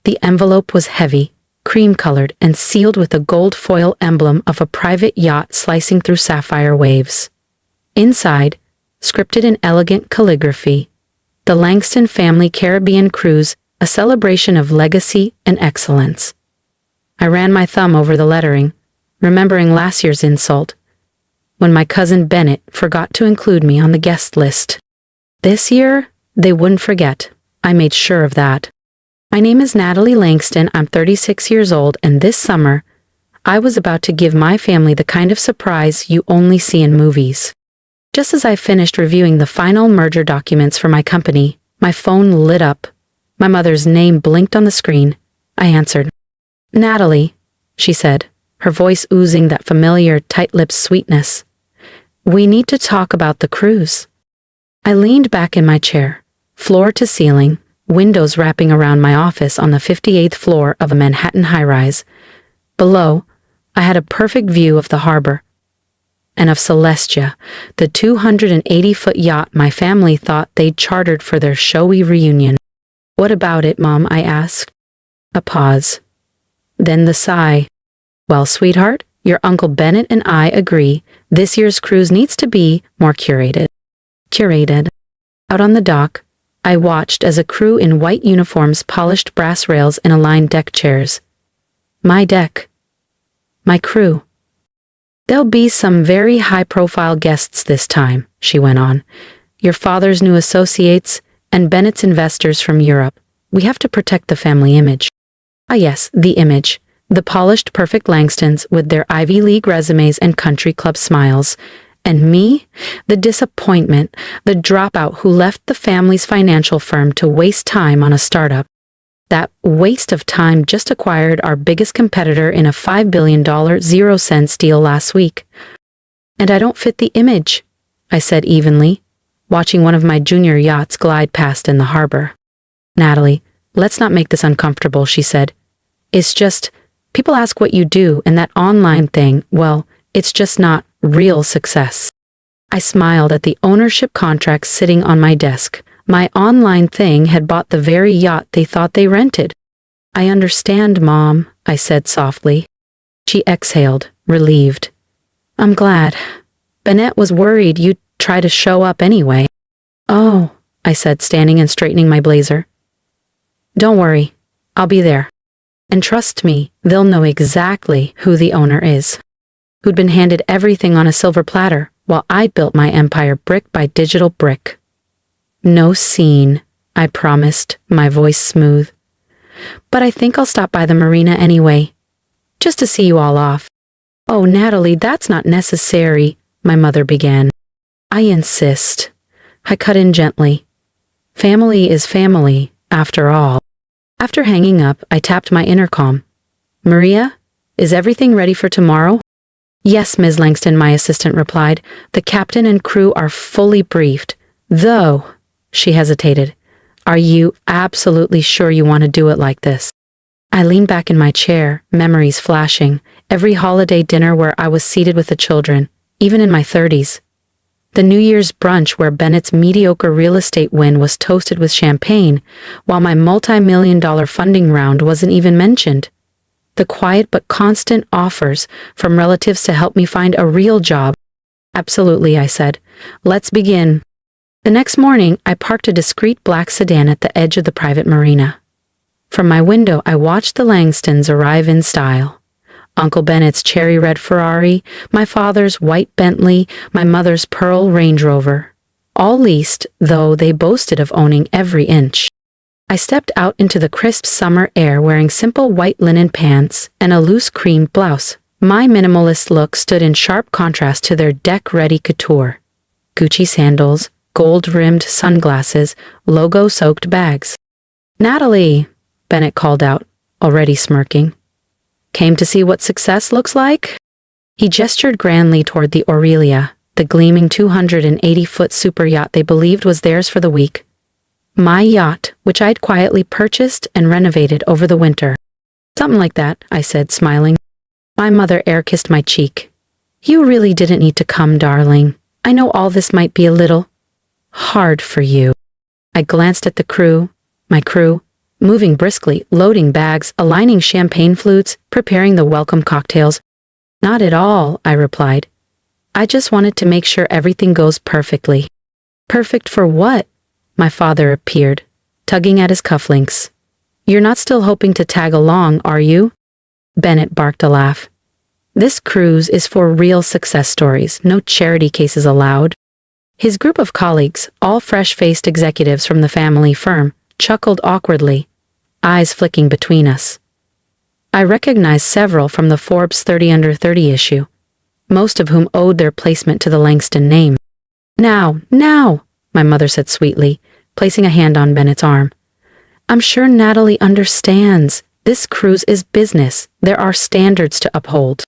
The envelope was heavy, cream-colored, and sealed with a gold foil emblem of a private yacht slicing through sapphire waves. Inside, scripted in elegant calligraphy, "The Langston Family Caribbean Cruise, a celebration of legacy and excellence." I ran my thumb over the lettering, remembering last year's insult, when my cousin Bennett forgot to include me on the guest list. This year, they wouldn't forget. I made sure of that. My name is Natalie Langston. I'm 36 years old, and this summer, I was about to give my family the kind of surprise you only see in movies. Just as I finished reviewing the final merger documents for my company, my phone lit up. My mother's name blinked on the screen. I answered. "Natalie," she said, her voice oozing that familiar, tight-lipped sweetness. "We need to talk about the cruise." I leaned back in my chair, floor to ceiling, windows wrapping around my office on the 58th floor of a Manhattan high-rise. Below, I had a perfect view of the harbor, and of Celestia, the 280-foot yacht my family thought they'd chartered for their showy reunion. "What about it, Mom?" I asked. A pause. Then the sigh. "Well, sweetheart, your Uncle Bennett and I agree this year's cruise needs to be more curated." Curated. Out on the dock, I watched as a crew in white uniforms polished brass rails and aligned deck chairs. My deck. My crew. "There'll be some very high-profile guests this time," she went on. "Your father's new associates and Bennett's investors from Europe. We have to protect the family image." Ah yes, the image. The polished, perfect Langstons with their Ivy League resumes and country club smiles. And me? The disappointment, the dropout who left the family's financial firm to waste time on a startup. That waste of time just acquired our biggest competitor in a $5 billion zero-cents deal last week. "And I don't fit the image," I said evenly, watching one of my junior yachts glide past in the harbor. "Natalie, let's not make this uncomfortable," she said. "It's just, people ask what you do, and that online thing, well, it's just not real success." I smiled at the ownership contracts sitting on my desk. My online thing had bought the very yacht they thought they rented. "I understand, Mom," I said softly. She exhaled, relieved. "I'm glad. Bennett was worried you'd try to show up anyway." "Oh," I said, standing and straightening my blazer. "Don't worry, I'll be there. And trust me, they'll know exactly who the owner is, who'd been handed everything on a silver platter while I built my empire brick by digital brick." "No scene," I promised, my voice smooth. "But I think I'll stop by the marina anyway, just to see you all off." "Oh, Natalie, that's not necessary," my mother began. "I insist." I cut in gently. Family is family, after all. After hanging up, I tapped my intercom. "Maria, is everything ready for tomorrow?" "Yes, Ms. Langston," my assistant replied. "The captain and crew are fully briefed. Though," she hesitated, "are you absolutely sure you want to do it like this?" I leaned back in my chair, memories flashing. Every holiday dinner where I was seated with the children, even in my 30s. The New Year's brunch where Bennett's mediocre real estate win was toasted with champagne, while my multi-million-dollar funding round wasn't even mentioned. The quiet but constant offers from relatives to help me find a real job. "Absolutely," I said. "Let's begin." The next morning, I parked a discreet black sedan at the edge of the private marina. From my window, I watched the Langstons arrive in style. Uncle Bennett's cherry red Ferrari, my father's white Bentley, my mother's pearl Range Rover. All leased, though they boasted of owning every inch. I stepped out into the crisp summer air wearing simple white linen pants and a loose cream blouse. My minimalist look stood in sharp contrast to their deck-ready couture. Gucci sandals, gold-rimmed sunglasses, logo-soaked bags. "Natalie," Bennett called out, already smirking. "Came to see what success looks like?" He gestured grandly toward the Aurelia, the gleaming 280-foot super yacht they believed was theirs for the week. My yacht, which I'd quietly purchased and renovated over the winter. "Something like that," I said, smiling. My mother air-kissed my cheek. "You really didn't need to come, darling. I know all this might be a little hard for you." I glanced at the crew, my crew, moving briskly, loading bags, aligning champagne flutes, preparing the welcome cocktails. Not at all, I replied. I just wanted to make sure everything goes perfectly. Perfect for what? My father appeared, tugging at his cufflinks. You're not still hoping to tag along, are you? Bennett barked a laugh. This cruise is for real success stories, no charity cases allowed. His group of colleagues, all fresh-faced executives from the family firm, chuckled awkwardly, eyes flicking between us. I recognized several from the Forbes 30 Under 30 issue, most of whom owed their placement to the Langston name. Now, my mother said sweetly, placing a hand on Bennett's arm. I'm sure Natalie understands. This cruise is business. There are standards to uphold.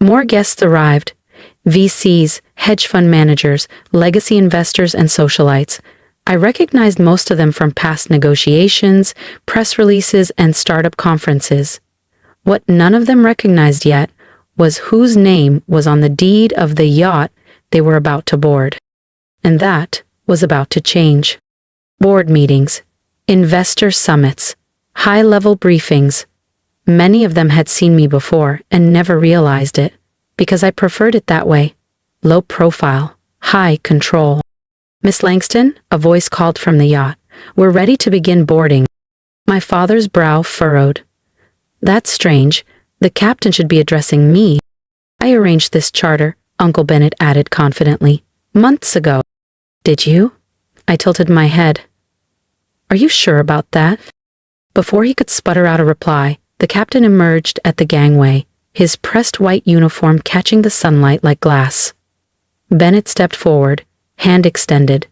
More guests arrived. VCs, hedge fund managers, legacy investors, and socialites. I recognized most of them from past negotiations, press releases, and startup conferences. What none of them recognized yet was whose name was on the deed of the yacht they were about to board. And that was about to change. Board meetings, investor summits, high-level briefings. Many of them had seen me before and never realized it, because I preferred it that way. Low profile, high control. Miss Langston, a voice called from the yacht, we're ready to begin boarding. My father's brow furrowed. That's strange. The captain should be addressing me. I arranged this charter, Uncle Bennett added confidently, months ago. Did you? I tilted my head. Are you sure about that? Before he could sputter out a reply, the captain emerged at the gangway, his pressed white uniform catching the sunlight like glass. Bennett stepped forward, hand extended.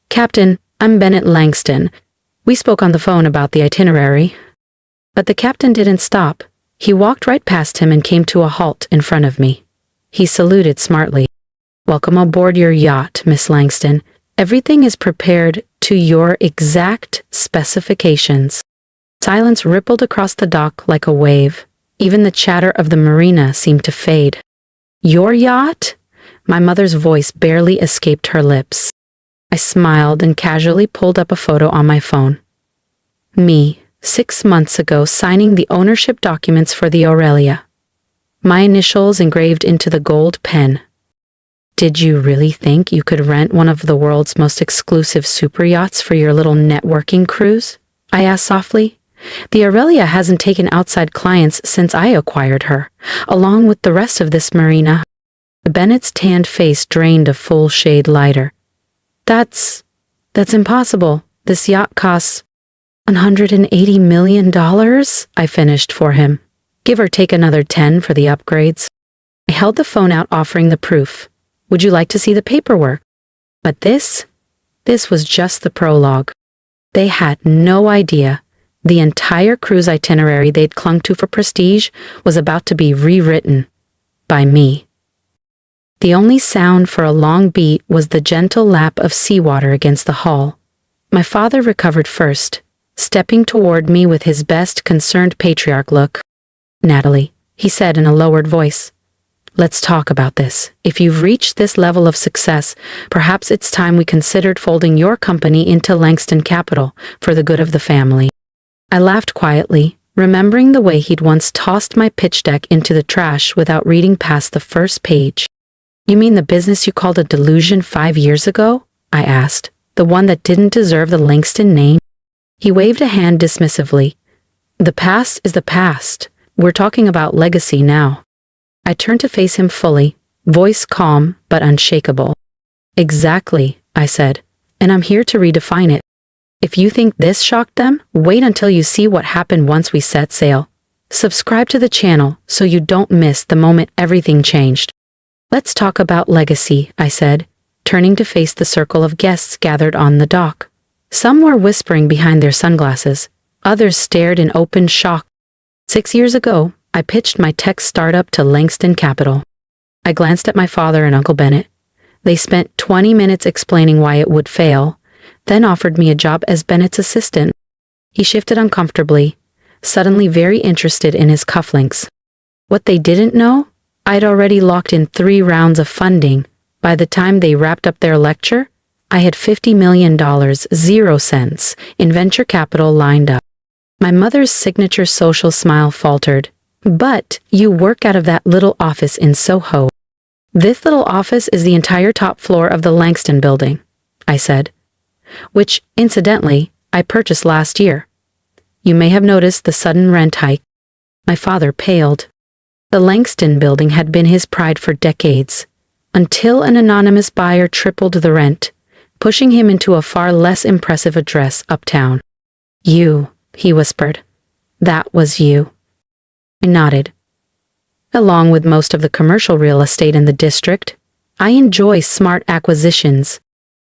Captain, I'm Bennett Langston. We spoke on the phone about the itinerary. But the captain didn't stop. He walked right past him and came to a halt in front of me. He saluted smartly. Welcome aboard your yacht, Miss Langston. Everything is prepared to your exact specifications. Silence rippled across the dock like a wave. Even the chatter of the marina seemed to fade. Your yacht? My mother's voice barely escaped her lips. I smiled and casually pulled up a photo on my phone. Me, 6 months ago, signing the ownership documents for the Aurelia. My initials engraved into the gold pen. Did you really think you could rent one of the world's most exclusive super yachts for your little networking cruise? I asked softly. The Aurelia hasn't taken outside clients since I acquired her, along with the rest of this marina. Bennett's tanned face drained a full shade lighter. That's impossible. This yacht costs $180 million, I finished for him. Give or take another 10 for the upgrades. I held the phone out offering the proof. Would you like to see the paperwork? But this was just the prologue. They had no idea. The entire cruise itinerary they'd clung to for prestige was about to be rewritten. By me. The only sound for a long beat was the gentle lap of seawater against the hull. My father recovered first, stepping toward me with his best concerned patriarch look. Natalie, he said in a lowered voice. Let's talk about this. If you've reached this level of success, perhaps it's time we considered folding your company into Langston Capital for the good of the family. I laughed quietly, remembering the way he'd once tossed my pitch deck into the trash without reading past the first page. You mean the business you called a delusion 5 years ago? I asked. The one that didn't deserve the Langston name? He waved a hand dismissively. The past is the past. We're talking about legacy now. I turned to face him fully, voice calm but unshakable. Exactly, I said, and I'm here to redefine it. If you think this shocked them, wait until you see what happened once we set sail. Subscribe to the channel so you don't miss the moment everything changed. Let's talk about legacy, I said, turning to face the circle of guests gathered on the dock. Some were whispering behind their sunglasses. Others stared in open shock. 6 years ago, I pitched my tech startup to Langston Capital. I glanced at my father and Uncle Bennett. They spent 20 minutes explaining why it would fail, then offered me a job as Bennett's assistant. He shifted uncomfortably, suddenly very interested in his cufflinks. What they didn't know? I'd already locked in 3 rounds of funding. By the time they wrapped up their lecture, I had $50 million, 0 cents, in venture capital lined up. My mother's signature social smile faltered. But you work out of that little office in Soho. This little office is the entire top floor of the Langston building, I said, which, incidentally, I purchased last year. You may have noticed the sudden rent hike. My father paled. The Langston building had been his pride for decades, until an anonymous buyer tripled the rent, pushing him into a far less impressive address uptown. You, he whispered. That was you. I nodded. Along with most of the commercial real estate in the district, I enjoy smart acquisitions.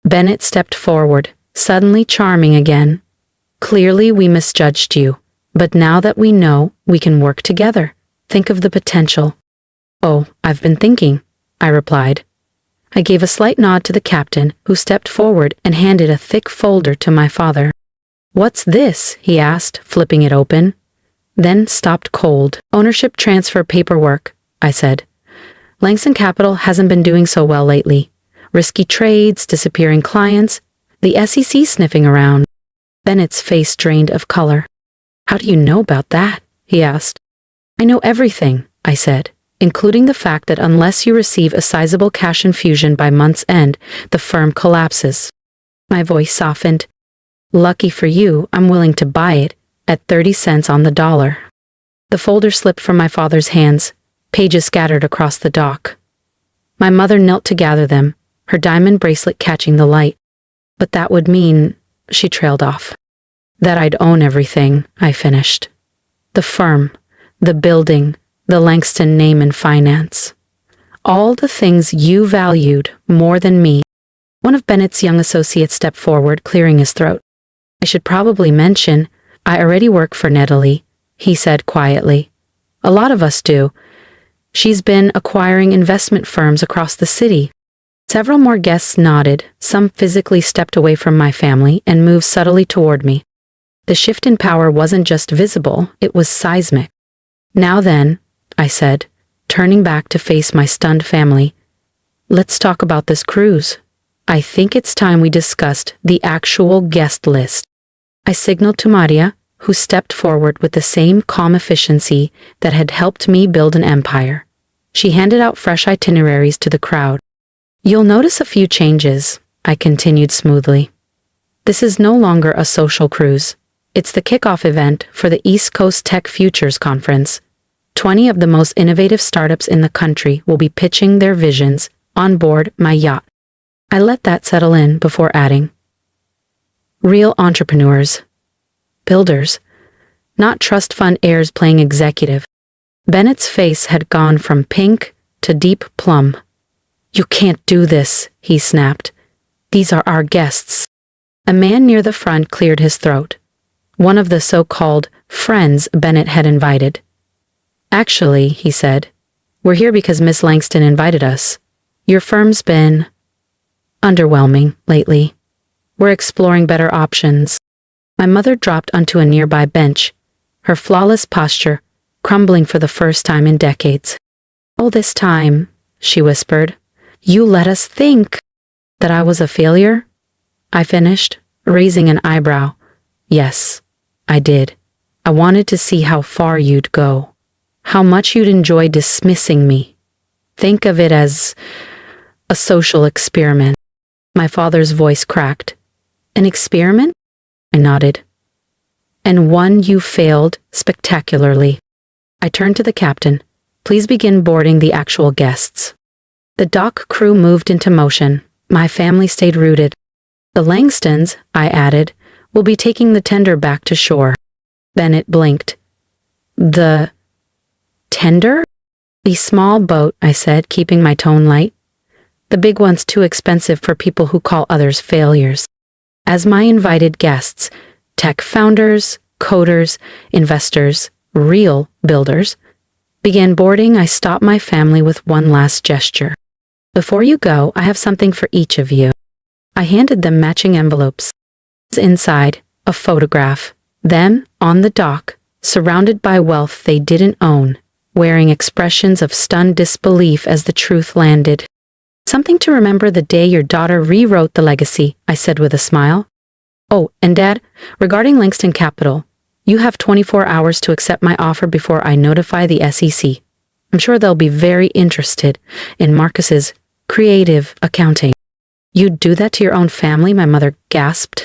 Bennett stepped forward, suddenly charming again. Clearly we misjudged you, but now that we know, we can work together. Think of the potential. Oh, I've been thinking, I replied. I gave a slight nod to the captain, who stepped forward and handed a thick folder to my father. What's this? He asked, flipping it open. Then stopped cold. Ownership transfer paperwork, I said. Langston Capital hasn't been doing so well lately. Risky trades, disappearing clients, the SEC sniffing around. Bennett's face drained of color. How do you know about that? He asked. I know everything, I said, including the fact that unless you receive a sizable cash infusion by month's end, the firm collapses. My voice softened. Lucky for you, I'm willing to buy it at 30 cents on the dollar. The folder slipped from my father's hands, pages scattered across the dock. My mother knelt to gather them, her diamond bracelet catching the light. But that would mean, she trailed off. That I'd own everything, I finished. The firm, the building, the Langston name and finance. All the things you valued more than me. One of Bennett's young associates stepped forward, clearing his throat. I should probably mention, I already work for Natalie, he said quietly. A lot of us do. She's been acquiring investment firms across the city. Several more guests nodded, some physically stepped away from my family and moved subtly toward me. The shift in power wasn't just visible, it was seismic. Now then, I said, turning back to face my stunned family, let's talk about this cruise. I think it's time we discussed the actual guest list. I signaled to Maria, who stepped forward with the same calm efficiency that had helped me build an empire. She handed out fresh itineraries to the crowd. You'll notice a few changes, I continued smoothly. This is no longer a social cruise. It's the kickoff event for the East Coast Tech Futures Conference. 20 of the most innovative startups in the country will be pitching their visions on board my yacht. I let that settle in before adding. Real entrepreneurs. Builders. Not trust fund heirs playing executive. Bennett's face had gone from pink to deep plum. You can't do this, he snapped. These are our guests. A man near the front cleared his throat. One of the so-called friends Bennett had invited. Actually, he said, we're here because Miss Langston invited us. Your firm's been underwhelming lately. We're exploring better options. My mother dropped onto a nearby bench, her flawless posture crumbling for the first time in decades. All this time, she whispered, you let us think that I was a failure? I finished, raising an eyebrow. Yes, I did. I wanted to see how far you'd go, how much you'd enjoy dismissing me. Think of it as a social experiment. My father's voice cracked. An experiment? I nodded. And one you failed spectacularly. I turned to the captain. Please begin boarding the actual guests. The dock crew moved into motion. My family stayed rooted. The Langstons, I added, will be taking the tender back to shore. Bennett blinked. The tender? The small boat, I said, keeping my tone light. The big one's too expensive for people who call others failures. As my invited guests, tech founders, coders, investors, real builders, began boarding, I stopped my family with one last gesture. Before you go, I have something for each of you. I handed them matching envelopes. Inside, a photograph. Them, on the dock, surrounded by wealth they didn't own, wearing expressions of stunned disbelief as the truth landed. Something to remember the day your daughter rewrote the legacy, I said with a smile. Oh, and Dad, regarding Langston Capital, You have 24 hours to accept my offer before I notify the SEC. I'm sure they'll be very interested in Marcus's creative accounting. You'd do that to your own family? My mother gasped.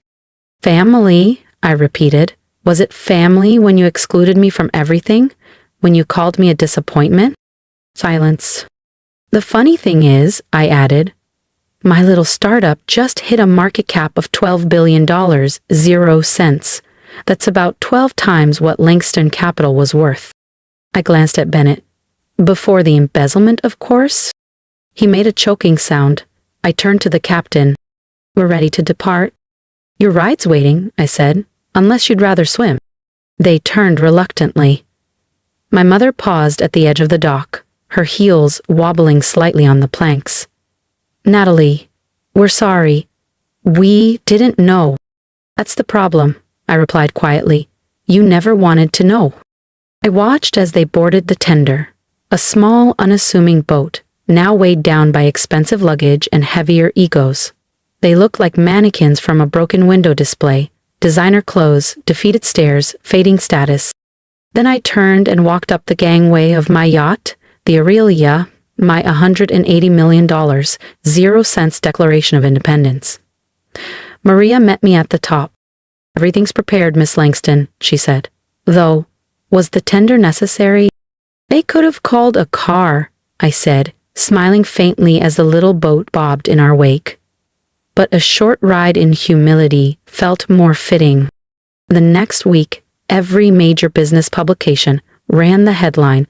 Family? I repeated. Was it family when you excluded me from everything? When you called me a disappointment? Silence. The funny thing is, I added, my little startup just hit a market cap of $12 billion, 0 cents. That's about 12 times what Langston Capital was worth. I glanced at Bennett. Before the embezzlement, of course? He made a choking sound. I turned to the captain. We're ready to depart. Your ride's waiting, I said, unless you'd rather swim. They turned reluctantly. My mother paused at the edge of the dock, her heels wobbling slightly on the planks. Natalie, we're sorry. We didn't know. That's the problem, I replied quietly. You never wanted to know. I watched as they boarded the tender, a small, unassuming boat, now weighed down by expensive luggage and heavier egos. They looked like mannequins from a broken window display, designer clothes, defeated stares, fading status. Then I turned and walked up the gangway of my yacht, the Aurelia, my $180 million, 0 cents Declaration of Independence. Maria met me at the top. Everything's prepared, Miss Langston, she said. Though, was the tender necessary? They could have called a car, I said, smiling faintly as the little boat bobbed in our wake. But a short ride in humility felt more fitting. The next week, every major business publication ran the headline,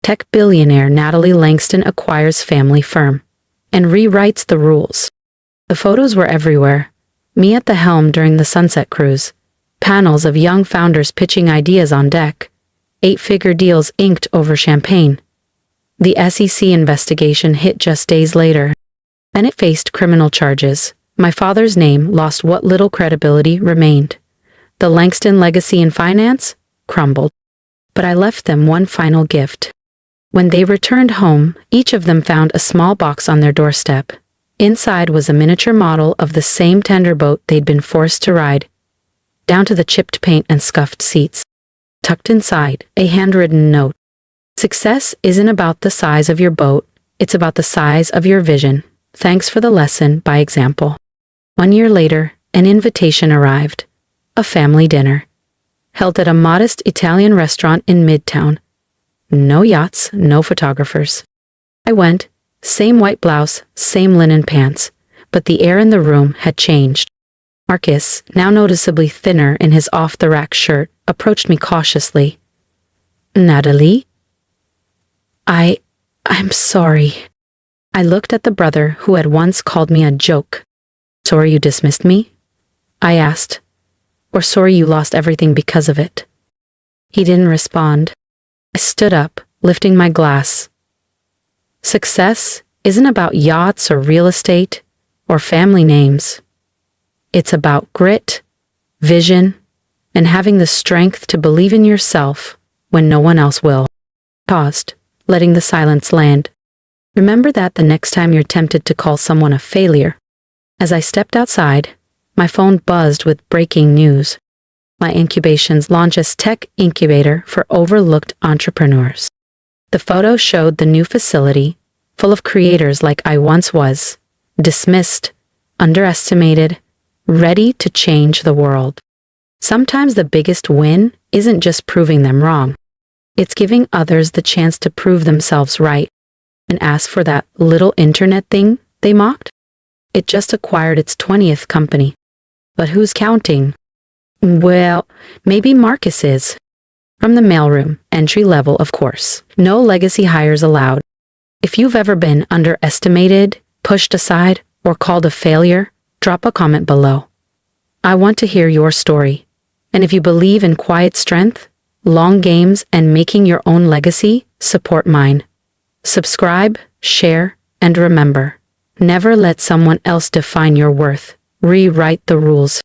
Tech billionaire Natalie Langston acquires family firm and rewrites the rules. The photos were everywhere. Me at the helm during the Sunset Cruise. Panels of young founders pitching ideas on deck. 8-figure deals inked over champagne. The SEC investigation hit just days later. Bennett faced criminal charges. My father's name lost what little credibility remained. The Langston legacy in finance crumbled. But I left them one final gift. When they returned home, each of them found a small box on their doorstep. Inside was a miniature model of the same tender boat they'd been forced to ride, down to the chipped paint and scuffed seats. Tucked inside, a handwritten note. Success isn't about the size of your boat, it's about the size of your vision. Thanks for the lesson by example. 1 year later, an invitation arrived. A family dinner. Held at a modest Italian restaurant in Midtown. No yachts, no photographers. I went, same white blouse, same linen pants, but the air in the room had changed. Marcus, now noticeably thinner in his off-the-rack shirt, approached me cautiously. Natalie? I'm sorry. I looked at the brother who had once called me a joke. Sorry you dismissed me? I asked. Or sorry you lost everything because of it? He didn't respond. I stood up, lifting my glass. Success isn't about yachts or real estate or family names. It's about grit, vision, and having the strength to believe in yourself when no one else will. Paused, letting the silence land. Remember that the next time you're tempted to call someone a failure. As I stepped outside, my phone buzzed with breaking news. My incubation's launches tech incubator for overlooked entrepreneurs. The photo showed the new facility, full of creators like I once was, dismissed, underestimated, ready to change the world. Sometimes the biggest win isn't just proving them wrong. It's giving others the chance to prove themselves right. And ask for that little internet thing they mocked? It just acquired its 20th company. But who's counting? Well, maybe Marcus is. From the mailroom, entry level, of course. No legacy hires allowed. If you've ever been underestimated, pushed aside, or called a failure, drop a comment below. I want to hear your story. And if you believe in quiet strength, long games, and making your own legacy, support mine. Subscribe, share, and remember, never let someone else define your worth. Rewrite the rules.